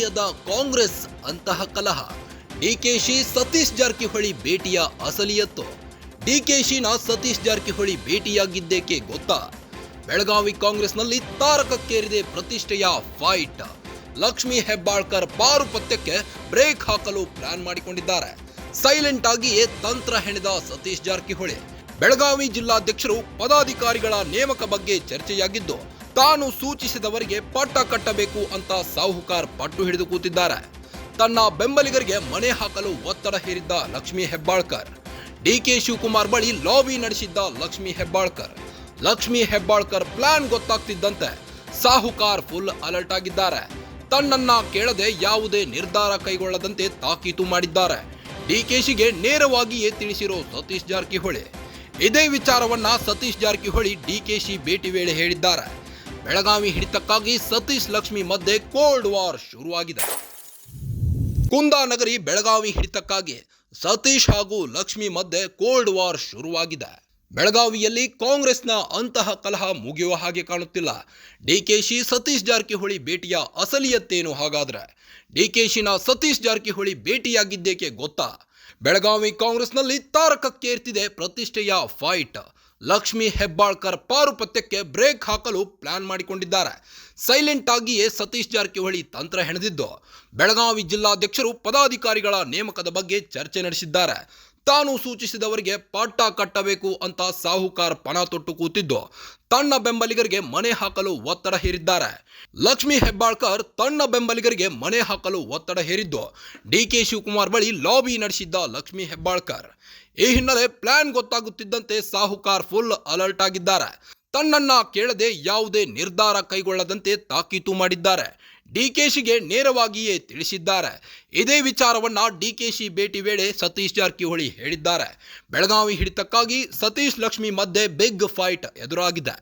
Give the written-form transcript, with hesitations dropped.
ಮುಗಿಯದ ಕಾಂಗ್ರೆಸ್ ಅಂತಹ ಕಲಹ. ಡಿಕೆಶಿ ಸತೀಶ್ ಜಾರಕಿಹೊಳಿ ಭೇಟಿಯ ಅಸಲಿಯತ್ತು. ಡಿಕೆಶಿನ ಸತೀಶ್ ಜಾರಕಿಹೊಳಿ ಭೇಟಿಯಾಗಿದ್ದೇಕೆ ಗೊತ್ತಾ? ಬೆಳಗಾವಿ ಕಾಂಗ್ರೆಸ್ನಲ್ಲಿ ತಾರಕಕ್ಕೇರಿದೆ ಪ್ರತಿಷ್ಠೆಯ ಫೈಟ್. ಲಕ್ಷ್ಮೀ ಹೆಬ್ಬಾಳ್ಕರ್ ಪಾರು ಪತ್ಯಕ್ಕೆ ಬ್ರೇಕ್ ಹಾಕಲು ಪ್ಲಾನ್ ಮಾಡಿಕೊಂಡಿದ್ದಾರೆ. ಸೈಲೆಂಟ್ ಆಗಿಯೇ ತಂತ್ರ ಹೆಣೆದ ಸತೀಶ್ ಜಾರಕಿಹೊಳಿ. ಬೆಳಗಾವಿ ಜಿಲ್ಲಾಧ್ಯಕ್ಷರು ಪದಾಧಿಕಾರಿಗಳ ನೇಮಕ ಬಗ್ಗೆ ಚರ್ಚೆಯಾಗಿದ್ದು, ತಾನು ಸೂಚಿಸಿದವರಿಗೆ ಪಟ್ಟ ಕಟ್ಟಬೇಕು ಅಂತ ಸಾಹುಕಾರ್ ಪಟ್ಟು ಹಿಡಿದು ಕೂತಿದ್ದಾರೆ. ತನ್ನ ಬೆಂಬಲಿಗರಿಗೆ ಮಣೆ ಹಾಕಲು ಒತ್ತಡ ಹೇರಿದ್ದ ಲಕ್ಷ್ಮೀ ಹೆಬ್ಬಾಳ್ಕರ್. ಡಿಕೆ ಶಿವಕುಮಾರ್ ಬಳಿ ಲಾಬಿ ನಡೆಸಿದ್ದ ಲಕ್ಷ್ಮೀ ಹೆಬ್ಬಾಳ್ಕರ್ ಪ್ಲಾನ್ ಗೊತ್ತಾಗ್ತಿದ್ದಂತೆ ಸಾಹುಕಾರ್ ಫುಲ್ ಅಲರ್ಟ್ ಆಗಿದ್ದಾರೆ. ತನ್ನನ್ನ ಕೇಳದೆ ಯಾವುದೇ ನಿರ್ಧಾರ ಕೈಗೊಳ್ಳದಂತೆ ತಾಕೀತು ಮಾಡಿದ್ದಾರೆ. ಡಿಕೆಶಿಗೆ ನೇರವಾಗಿಯೇ ತಿಳಿಸಿರೋ ಸತೀಶ್ ಜಾರಕಿಹೊಳಿ. ಇದೇ ವಿಚಾರವನ್ನ ಸತೀಶ್ ಜಾರಕಿಹೊಳಿ ಡಿಕೆಶಿ ಭೇಟಿ ವೇಳೆ ಹೇಳಿದ್ದಾರೆ. ಬೆಳಗಾವಿ ಹಿಡಿತಕ್ಕಾಗಿ ಸತೀಶ್ ಲಕ್ಷ್ಮಿ ಮಧ್ಯೆ ಕೋಲ್ಡ್ ವಾರ್ ಶುರುವಾಗಿದೆ. ಕುಂದಾನಗರಿ ಬೆಳಗಾವಿ ಹಿಡಿತಕ್ಕಾಗಿ ಸತೀಶ್ ಹಾಗೂ ಲಕ್ಷ್ಮಿ ಮಧ್ಯೆ ಕೋಲ್ಡ್ ವಾರ್ ಶುರುವಾಗಿದೆ. ಬೆಳಗಾವಿಯಲ್ಲಿ ಕಾಂಗ್ರೆಸ್ನ ಅಂತಹ ಕಲಹ ಮುಗಿಯುವ ಹಾಗೆ ಕಾಣುತ್ತಿಲ್ಲ. ಡಿಕೆಶಿ ಸತೀಶ್ ಜಾರಕಿಹೊಳಿ ಭೇಟಿಯ ಅಸಲಿಯತ್ತೇನು ಹಾಗಾದ್ರೆ? ಡಿಕೆಶಿನ ಸತೀಶ್ ಜಾರಕಿಹೊಳಿ ಭೇಟಿಯಾಗಿದ್ದೇಕೆ ಗೊತ್ತಾ? ಬೆಳಗಾವಿ ಕಾಂಗ್ರೆಸ್ನಲ್ಲಿ ತಾರಕಕ್ಕೇರ್ತಿದೆ ಪ್ರತಿಷ್ಠೆಯ ಫೈಟ್. ಲಕ್ಷ್ಮೀ ಹೆಬ್ಬಾಳ್ಕರ್ ಪಾರು ಪತ್ಯಕ್ಕೆ ಬ್ರೇಕ್ ಹಾಕಲು ಪ್ಲಾನ್ ಮಾಡಿಕೊಂಡಿದ್ದಾರೆ. ಸೈಲೆಂಟ್ ಆಗಿಯೇ ಸತೀಶ್ ಜಾರಕಿಹೊಳಿ ತಂತ್ರ ಹೆಣೆದಿದ್ದು, ಬೆಳಗಾವಿ ಜಿಲ್ಲಾಧ್ಯಕ್ಷರು ಪದಾಧಿಕಾರಿಗಳ ನೇಮಕದ ಬಗ್ಗೆ ಚರ್ಚೆ ನಡೆಸಿದ್ದಾರೆ. ತಾನು ಸೂಚಿಸಿದವರಿಗೆ ಪಟ್ಟ ಕಟ್ಟಬೇಕು ಅಂತ ಸಾಹುಕಾರ್ ಪಣ ತೊಟ್ಟು ಕೂತಿದ್ದು, ತನ್ನ ಬೆಂಬಲಿಗರಿಗೆ ಮಣೆ ಹಾಕಲು ಒತ್ತಡ ಹೇರಿದ್ದಾರೆ. ಲಕ್ಷ್ಮೀ ಹೆಬ್ಬಾಳ್ಕರ್ ತನ್ನ ಬೆಂಬಲಿಗರಿಗೆ ಮಣೆ ಹಾಕಲು ಒತ್ತಡ ಹೇರಿದ್ದು, ಡಿಕೆ ಶಿವಕುಮಾರ್ ಬಳಿ ಲಾಬಿ ನಡೆಸಿದ್ದ ಲಕ್ಷ್ಮೀ ಹೆಬ್ಬಾಳ್ಕರ್. ಈ ಹಿನ್ನೆಲೆ ಪ್ಲಾನ್ ಗೊತ್ತಾಗುತ್ತಿದ್ದಂತೆ ಸಾಹುಕಾರ್ ಫುಲ್ ಅಲರ್ಟ್ ಆಗಿದ್ದಾರೆ. ತನ್ನನ್ನ ಕೇಳದೆ ಯಾವುದೇ ನಿರ್ಧಾರ ಕೈಗೊಳ್ಳದಂತೆ ತಾಕೀತು ಮಾಡಿದ್ದಾರೆ. ಡಿಕೆಶಿಗೆ ನೇರವಾಗಿಯೇ ತಿಳಿಸಿದ್ದಾರೆ. ಇದೇ ವಿಚಾರವನ್ನ ಡಿಕೆಶಿ ಭೇಟಿ ವೇಳೆ ಸತೀಶ್ ಜಾರಕಿಹೊಳಿ ಹೇಳಿದ್ದಾರೆ. ಬೆಳಗಾವಿ ಹಿಡಿತಕ್ಕಾಗಿ ಸತೀಶ್ ಲಕ್ಷ್ಮಿ ಮಧ್ಯೆ ಬಿಗ್ ಫೈಟ್ ಎದುರಾಗಿದೆ.